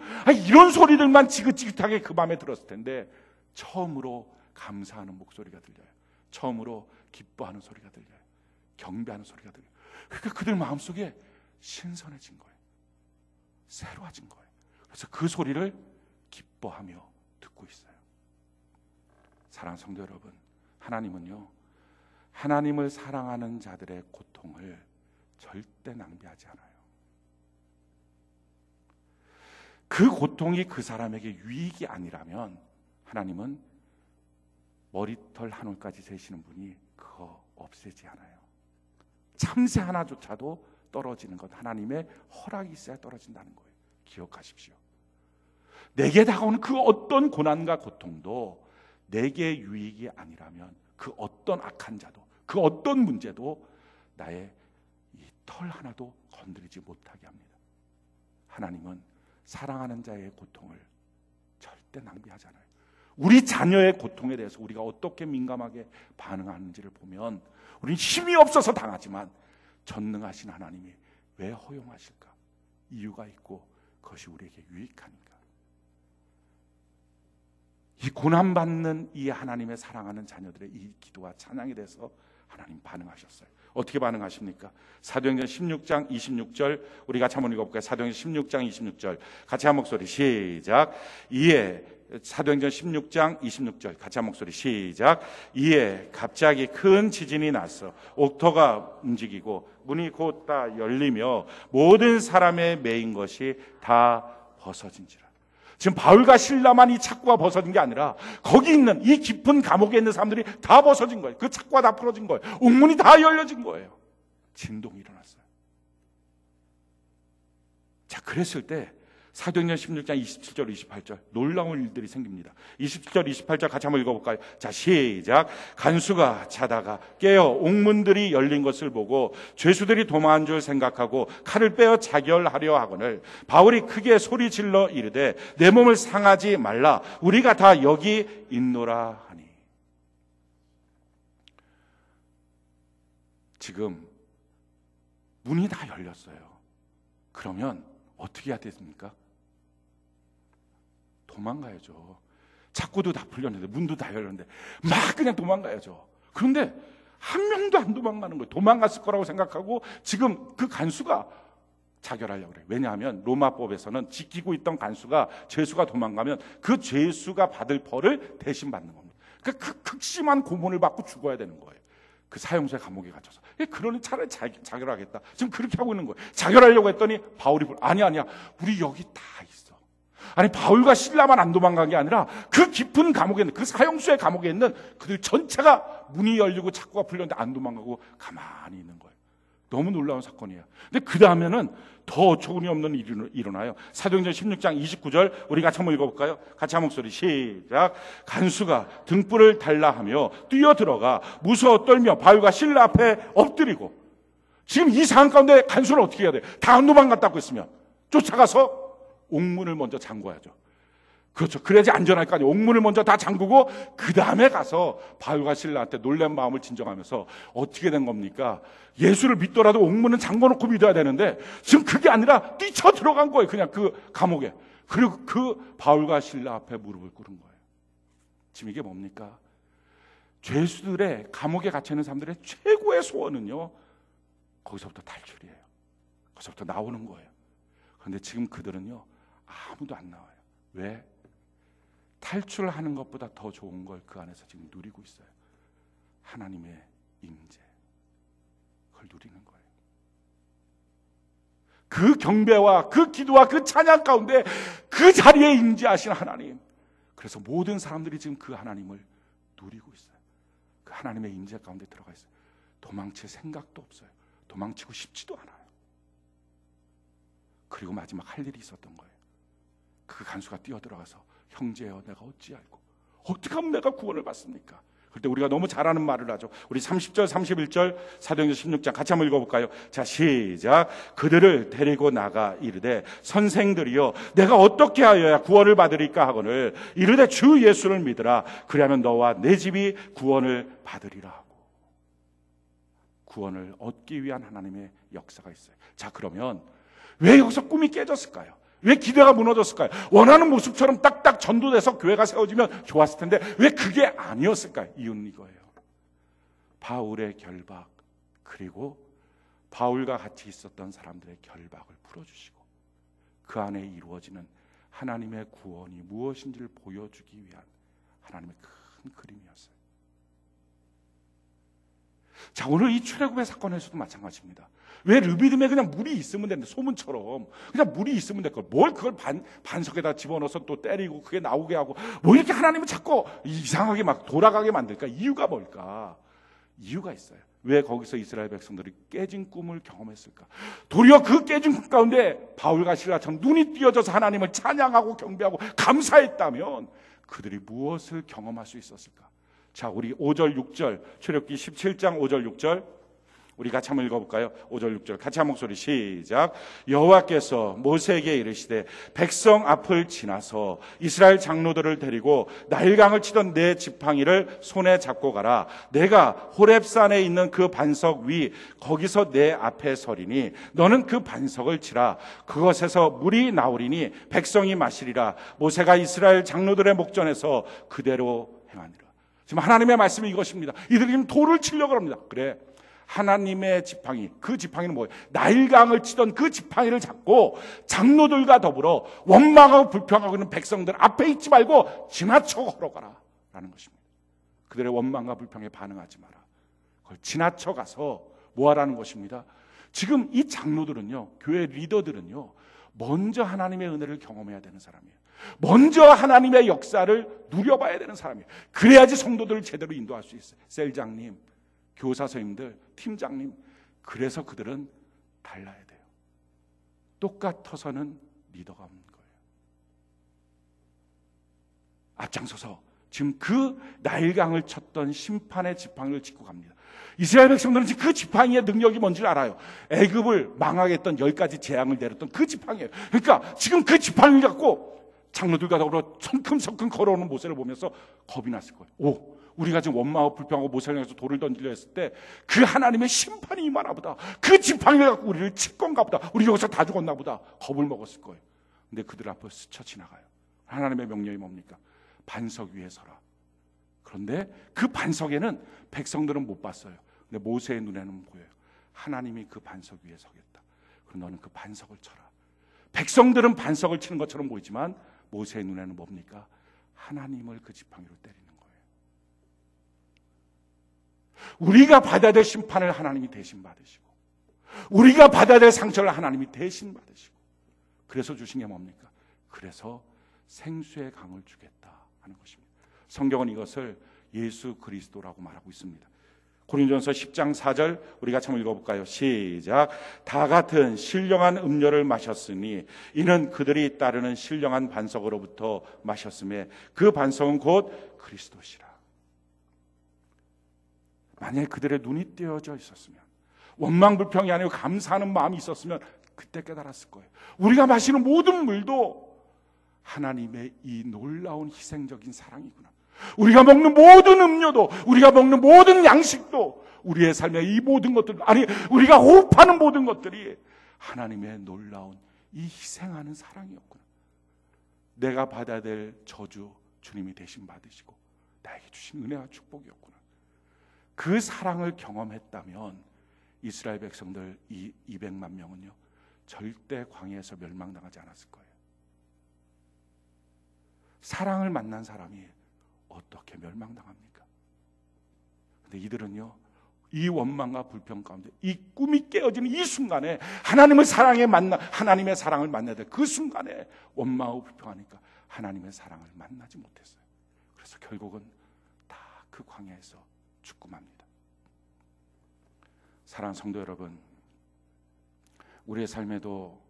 이런 소리들만 지긋지긋하게 그 밤에 들었을 텐데 처음으로 감사하는 목소리가 들려요. 처음으로 기뻐하는 소리가 들려요. 경배하는 소리가 들려요. 그러니까 그들 마음속에 신선해진 거예요. 새로워진 거예요. 그래서 그 소리를 기뻐하며 듣고 있어요. 사랑하는 성도 여러분, 하나님은요, 하나님을 사랑하는 자들의 고통을 절대 낭비하지 않아요. 그 고통이 그 사람에게 유익이 아니라면 하나님은 머리털 한 올까지 세시는 분이 그거 없애지 않아요. 참새 하나조차도 떨어지는 것 하나님의 허락이 있어야 떨어진다는 거예요. 기억하십시오. 내게 다가오는 그 어떤 고난과 고통도 내게 유익이 아니라면 그 어떤 악한 자도, 그 어떤 문제도 나의 이 털 하나도 건드리지 못하게 합니다. 하나님은 사랑하는 자의 고통을 절대 낭비하잖아요. 우리 자녀의 고통에 대해서 우리가 어떻게 민감하게 반응하는지를 보면 우리는 힘이 없어서 당하지만 전능하신 하나님이 왜 허용하실까? 이유가 있고 그것이 우리에게 유익하니까. 이 고난받는 이 하나님의 사랑하는 자녀들의 이 기도와 찬양에 대해서 하나님 반응하셨어요. 어떻게 반응하십니까? 사도행전 16장 26절 우리 같이 한번 읽어볼까요? 사도행전 16장 26절 같이 한 목소리 시작. 이에 사도행전 16장 26절 같이 한 목소리 시작. 이에 갑자기 큰 지진이 났어. 옥토가 움직이고 문이 곧 다 열리며 모든 사람의 매인 것이 다 벗어진지라. 지금 바울과 실라만 이 착고가 벗어진 게 아니라 거기 있는 이 깊은 감옥에 있는 사람들이 다 벗어진 거예요. 그 착고가 다 풀어진 거예요. 옥문이 다 열려진 거예요. 진동이 일어났어요. 자, 그랬을 때 사도행전 16장 27절 28절 놀라운 일들이 생깁니다. 27절 28절 같이 한번 읽어볼까요? 자, 시작. 간수가 자다가 깨어 옥문들이 열린 것을 보고 죄수들이 도망한 줄 생각하고 칼을 빼어 자결하려 하거늘 바울이 크게 소리질러 이르되 내 몸을 상하지 말라. 우리가 다 여기 있노라 하니. 지금 문이 다 열렸어요. 그러면 어떻게 해야 됩니까? 도망가야죠. 착고도 다 풀렸는데 문도 다 열렸는데 막 그냥 도망가야죠. 그런데 한 명도 안 도망가는 거예요. 도망갔을 거라고 생각하고 지금 그 간수가 자결하려고 그래요. 왜냐하면 로마법에서는 지키고 있던 간수가 죄수가 도망가면 그 죄수가 받을 벌을 대신 받는 겁니다. 그러니까 그 극심한 고문을 받고 죽어야 되는 거예요. 그 사형수의 감옥에 갇혀서. 그러니 차라리 자결하겠다. 지금 그렇게 하고 있는 거예요. 자결하려고 했더니 바울이 아니야. 우리 여기 다 있어. 아니 바울과 실라만 안 도망간 게 아니라 그 깊은 감옥에 있는 그 사형수의 감옥에 있는 그들 전체가 문이 열리고 착고가 풀렸는데 안 도망가고 가만히 있는 거예요. 너무 놀라운 사건이에요. 근데 그 다음에는 더 어처구니 없는 일이 일어나요. 사도행전 16장 29절 우리 같이 한번 읽어볼까요? 같이 한 목소리 시작. 간수가 등불을 달라 하며 뛰어들어가 무서워 떨며 바울과 실라 앞에 엎드리고. 지금 이 상황 가운데 간수는 어떻게 해야 돼? 다 도망갔다고 했으면 쫓아가서 옥문을 먼저 잠궈야죠. 그렇죠. 그래야지 안전할 거 아니에요. 옥문을 먼저 다 잠그고 그 다음에 가서 바울과 실라한테 놀란 마음을 진정하면서 어떻게 된 겁니까? 예수를 믿더라도 옥문은 잠궈놓고 믿어야 되는데 지금 그게 아니라 뛰쳐 들어간 거예요. 그냥 그 감옥에. 그리고 그 바울과 실라 앞에 무릎을 꿇은 거예요. 지금 이게 뭡니까? 죄수들의 감옥에 갇혀있는 사람들의 최고의 소원은요, 거기서부터 탈출이에요. 거기서부터 나오는 거예요. 그런데 지금 그들은요, 아무도 안 나와요. 왜? 탈출하는 것보다 더 좋은 걸 그 안에서 지금 누리고 있어요. 하나님의 임재. 그걸 누리는 거예요. 그 경배와 그 기도와 그 찬양 가운데 그 자리에 임재하신 하나님. 그래서 모든 사람들이 지금 그 하나님을 누리고 있어요. 그 하나님의 임재 가운데 들어가 있어요. 도망칠 생각도 없어요. 도망치고 싶지도 않아요. 그리고 마지막 할 일이 있었던 거예요. 그 간수가 뛰어들어가서 형제여 내가 어찌 알고 어떻게 하면 내가 구원을 받습니까? 그때 우리가 너무 잘하는 말을 하죠. 우리 30절 31절 사도행전 16장 같이 한번 읽어볼까요? 자, 시작. 그들을 데리고 나가 이르되 선생들이여 내가 어떻게 하여야 구원을 받으리까 하거늘 이르되 주 예수를 믿으라. 그리하면 너와 내 집이 구원을 받으리라 하고. 구원을 얻기 위한 하나님의 역사가 있어요. 자, 그러면 왜 여기서 꿈이 깨졌을까요? 왜 기대가 무너졌을까요? 원하는 모습처럼 딱딱 전도돼서 교회가 세워지면 좋았을 텐데 왜 그게 아니었을까요? 이유는 이거예요. 바울의 결박, 그리고 바울과 같이 있었던 사람들의 결박을 풀어주시고 그 안에 이루어지는 하나님의 구원이 무엇인지를 보여주기 위한 하나님의 큰 그림이었어요. 자, 오늘 이 출애굽의 사건에서도 마찬가지입니다. 왜 르비딤에 그냥 물이 있으면 되는데 소문처럼 그냥 물이 있으면 될 걸 뭘 그걸 반석에다 집어넣어서 또 때리고 그게 나오게 하고 뭐 이렇게 하나님은 자꾸 이상하게 막 돌아가게 만들까? 이유가 뭘까? 이유가 있어요. 왜 거기서 이스라엘 백성들이 깨진 꿈을 경험했을까? 도리어 그 깨진 꿈 가운데 바울과 실라처럼 눈이 띄어져서 하나님을 찬양하고 경배하고 감사했다면 그들이 무엇을 경험할 수 있었을까? 자, 우리 5절 6절 출애굽기 17장 5절 6절 우리 같이 한번 읽어볼까요? 5절 6절 같이 한 목소리 시작. 여호와께서 모세에게 이르시되 백성 앞을 지나서 이스라엘 장로들을 데리고 나일강을 치던 내 지팡이를 손에 잡고 가라. 내가 호렙산에 있는 그 반석 위 거기서 내 앞에 서리니 너는 그 반석을 치라. 그것에서 물이 나오리니 백성이 마시리라. 모세가 이스라엘 장로들의 목전에서 그대로 행하니라. 지금 하나님의 말씀이 이것입니다. 이들이 지금 돌을 치려고 합니다. 그래, 하나님의 지팡이, 그 지팡이는 뭐예요? 나일강을 치던 그 지팡이를 잡고 장로들과 더불어 원망하고 불평하고 있는 백성들 앞에 있지 말고 지나쳐 걸어가라 라는 것입니다. 그들의 원망과 불평에 반응하지 마라. 그걸 지나쳐 가서 뭐 하라는 것입니다. 지금 이 장로들은요, 교회 리더들은요, 먼저 하나님의 은혜를 경험해야 되는 사람이에요. 먼저 하나님의 역사를 누려봐야 되는 사람이에요. 그래야지 성도들을 제대로 인도할 수 있어요. 셀장님, 교사 선생님들, 팀장님, 그래서 그들은 달라야 돼요. 똑같아서는 리더가 없는 거예요. 앞장서서 지금 그 나일강을 쳤던 심판의 지팡이를 짚고 갑니다. 이스라엘 백성들은 지금 그 지팡이의 능력이 뭔지를 알아요. 애굽을 망하게 했던 10가지 재앙을 내렸던 그 지팡이에요. 그러니까 지금 그 지팡이를 갖고 장로들과 더불어 성큼성큼 걸어오는 모세를 보면서 겁이 났을 거예요. 오, 우리가 지금 원망하고 불평하고 모세를 향해서 돌을 던지려 했을 때 그 하나님의 심판이 임하나 보다. 그 지팡이를 갖고 우리를 칠 건가 보다. 우리 여기서 다 죽었나 보다. 겁을 먹었을 거예요. 근데 그들 앞을 스쳐 지나가요. 하나님의 명령이 뭡니까? 반석 위에 서라. 그런데 그 반석에는 백성들은 못 봤어요. 근데 모세의 눈에는 보여요. 하나님이 그 반석 위에 서겠다. 그럼 너는 그 반석을 쳐라. 백성들은 반석을 치는 것처럼 보이지만 모세의 눈에는 뭡니까? 하나님을 그 지팡이로 때리는 거예요. 우리가 받아야 될 심판을 하나님이 대신 받으시고 우리가 받아야 될 상처를 하나님이 대신 받으시고 그래서 주신 게 뭡니까? 그래서 생수의 강을 주겠다 하는 것입니다. 성경은 이것을 예수 그리스도라고 말하고 있습니다. 고린도전서 10장 4절 우리 같이 한번 읽어볼까요? 시작. 다 같은 신령한 음료를 마셨으니 이는 그들이 따르는 신령한 반석으로부터 마셨음에 그 반석은 곧 그리스도시라. 만약에 그들의 눈이 띄어져 있었으면 원망 불평이 아니고 감사하는 마음이 있었으면 그때 깨달았을 거예요. 우리가 마시는 모든 물도 하나님의 이 놀라운 희생적인 사랑이구나. 우리가 먹는 모든 음료도, 우리가 먹는 모든 양식도, 우리의 삶의 이 모든 것들, 아니 우리가 호흡하는 모든 것들이 하나님의 놀라운 이 희생하는 사랑이었구나. 내가 받아야 될 저주 주님이 대신 받으시고 나에게 주신 은혜와 축복이었구나. 그 사랑을 경험했다면 이스라엘 백성들 이 200만 명은요 절대 광야에서 멸망당하지 않았을 거예요. 사랑을 만난 사람이 어떻게 멸망당합니까? 근데 이들은요 이 원망과 불평 가운데 이 꿈이 깨어지는 이 순간에 하나님의 사랑을 만나야 될 그 순간에 원망하고 불평하니까 하나님의 사랑을 만나지 못했어요. 그래서 결국은 다 그 광야에서 죽고 맙니다. 사랑하는 성도 여러분, 우리의 삶에도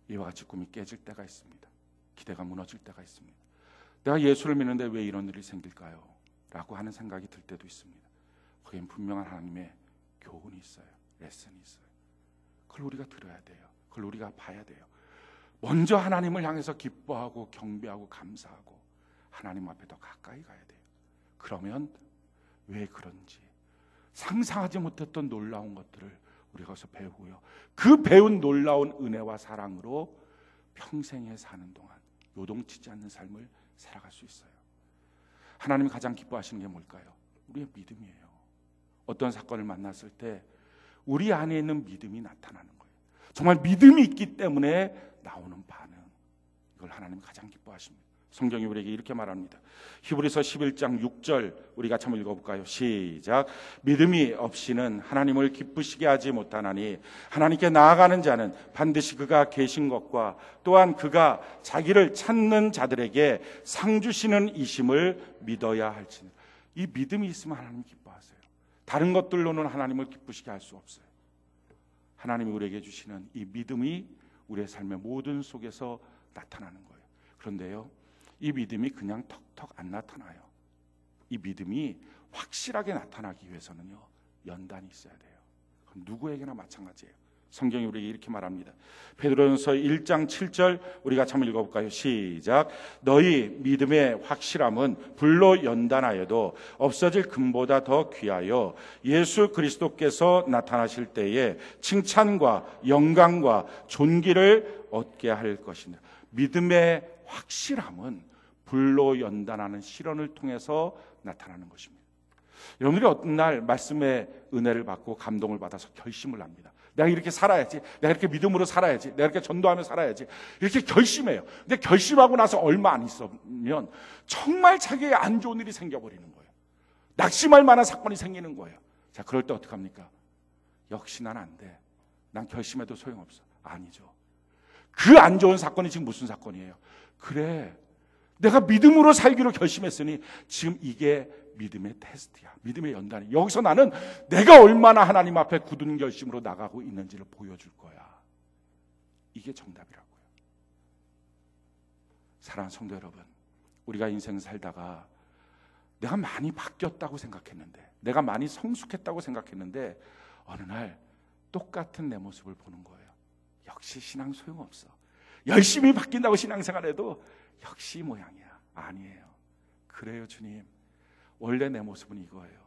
이와 같이 꿈이 깨질 때가 있습니다. 기대가 무너질 때가 있습니다. 내가 예수를 믿는데 왜 이런 일이 생길까요? 라고 하는 생각이 들 때도 있습니다. 거기엔 분명한 하나님의 교훈이 있어요. 레슨이 있어요. 그걸 우리가 들어야 돼요. 그걸 우리가 봐야 돼요. 먼저 하나님을 향해서 기뻐하고 경배하고 감사하고 하나님 앞에 더 가까이 가야 돼요. 그러면 왜 그런지 상상하지 못했던 놀라운 것들을 우리가 거기서 배우고요. 그 배운 놀라운 은혜와 사랑으로 평생에 사는 동안 요동치지 않는 삶을 살아갈 수 있어요. 하나님이 가장 기뻐하시는 게 뭘까요? 우리의 믿음이에요. 어떤 사건을 만났을 때 우리 안에 있는 믿음이 나타나는 거예요. 정말 믿음이 있기 때문에 나오는 반응, 이걸 하나님이 가장 기뻐하십니다. 성경이 우리에게 이렇게 말합니다. 히브리서 11장 6절 우리 같이 한번 읽어볼까요? 시작. 믿음이 없이는 하나님을 기쁘시게 하지 못하나니 하나님께 나아가는 자는 반드시 그가 계신 것과 또한 그가 자기를 찾는 자들에게 상 주시는 이심을 믿어야 할지니. 이 믿음이 있으면 하나님 기뻐하세요. 다른 것들로는 하나님을 기쁘시게 할 수 없어요. 하나님이 우리에게 주시는 이 믿음이 우리의 삶의 모든 속에서 나타나는 거예요. 그런데요, 이 믿음이 그냥 턱턱 안 나타나요. 이 믿음이 확실하게 나타나기 위해서는요, 연단이 있어야 돼요. 그럼 누구에게나 마찬가지예요. 성경이 우리에게 이렇게 말합니다. 베드로전서 1장 7절 우리 같이 한번 읽어볼까요? 시작. 너희 믿음의 확실함은 불로 연단하여도 없어질 금보다 더 귀하여 예수 그리스도께서 나타나실 때에 칭찬과 영광과 존귀를 얻게 할 것이다. 믿음의 확실함은 불로 연단하는 시련을 통해서 나타나는 것입니다. 여러분들이 어떤 날 말씀의 은혜를 받고 감동을 받아서 결심을 합니다. 내가 이렇게 살아야지, 내가 이렇게 믿음으로 살아야지, 내가 이렇게 전도하며 살아야지, 이렇게 결심해요. 근데 결심하고 나서 얼마 안 있으면 정말 자기에게 안 좋은 일이 생겨버리는 거예요. 낙심할 만한 사건이 생기는 거예요. 자, 그럴 때 어떡합니까? 역시 난 안 돼, 난 결심해도 소용없어. 아니죠. 그 안 좋은 사건이 지금 무슨 사건이에요? 그래, 내가 믿음으로 살기로 결심했으니 지금 이게 믿음의 테스트야. 믿음의 연단이. 여기서 나는 내가 얼마나 하나님 앞에 굳은 결심으로 나가고 있는지를 보여줄 거야. 이게 정답이라고요. 사랑하는 성도 여러분, 우리가 인생 살다가 내가 많이 바뀌었다고 생각했는데, 내가 많이 성숙했다고 생각했는데 어느 날 똑같은 내 모습을 보는 거예요. 역시 신앙 소용없어. 열심히 바뀐다고 신앙생활해도 역시 모양이야. 아니에요. 그래요, 주님. 원래 내 모습은 이거예요.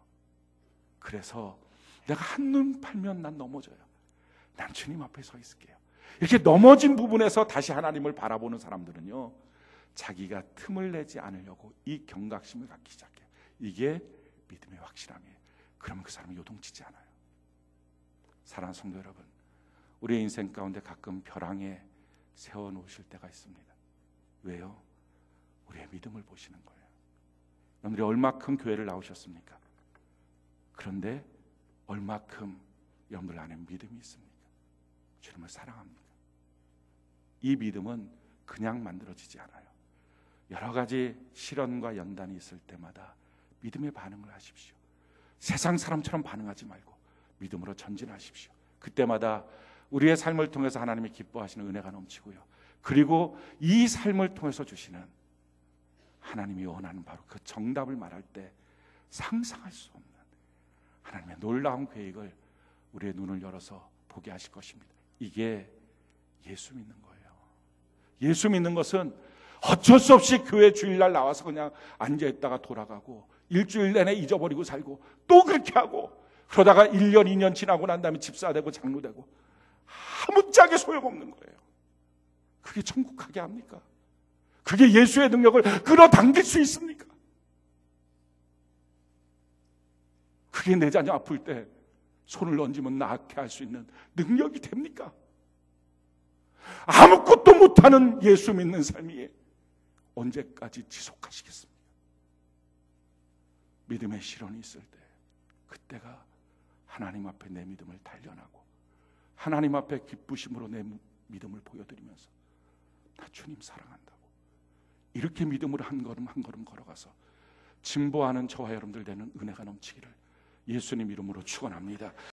그래서 내가 한눈 팔면 난 넘어져요. 난 주님 앞에 서 있을게요. 이렇게 넘어진 부분에서 다시 하나님을 바라보는 사람들은요, 자기가 틈을 내지 않으려고 이 경각심을 갖기 시작해요. 이게 믿음의 확실함이에요. 그러면 그 사람은 요동치지 않아요. 사랑하는 성도 여러분, 우리의 인생 가운데 가끔 벼랑에 세워놓으실 때가 있습니다. 왜요? 우리의 믿음을 보시는 거예요. 여러분들이 얼마큼 교회를 나오셨습니까? 그런데 얼마큼 여러분들 안에 믿음이 있습니까? 주님을 사랑합니까? 이 믿음은 그냥 만들어지지 않아요. 여러 가지 시련과 연단이 있을 때마다 믿음의 반응을 하십시오. 세상 사람처럼 반응하지 말고 믿음으로 전진하십시오. 그때마다 우리의 삶을 통해서 하나님이 기뻐하시는 은혜가 넘치고요. 그리고 이 삶을 통해서 주시는 하나님이 원하는 바로 그 정답을 말할 때 상상할 수 없는 하나님의 놀라운 계획을 우리의 눈을 열어서 보게 하실 것입니다. 이게 예수 믿는 거예요. 예수 믿는 것은 어쩔 수 없이 교회 주일날 나와서 그냥 앉아있다가 돌아가고 일주일 내내 잊어버리고 살고 또 그렇게 하고 그러다가 1년 2년 지나고 난 다음에 집사되고 장로되고 아무짝에 소용없는 거예요. 그게 천국 가게 합니까? 그게 예수의 능력을 끌어당길 수 있습니까? 그게 내 자녀 아플 때 손을 얹으면 낫게 할 수 있는 능력이 됩니까? 아무것도 못하는 예수 믿는 삶이 언제까지 지속하시겠습니까? 믿음의 시련이 있을 때 그때가 하나님 앞에 내 믿음을 단련하고 하나님 앞에 기쁘심으로 내 믿음을 보여드리면서 나 주님 사랑한다고 이렇게 믿음으로 한 걸음 한 걸음 걸어가서 증보하는 저와 여러분들 되는 은혜가 넘치기를 예수님 이름으로 축원합니다.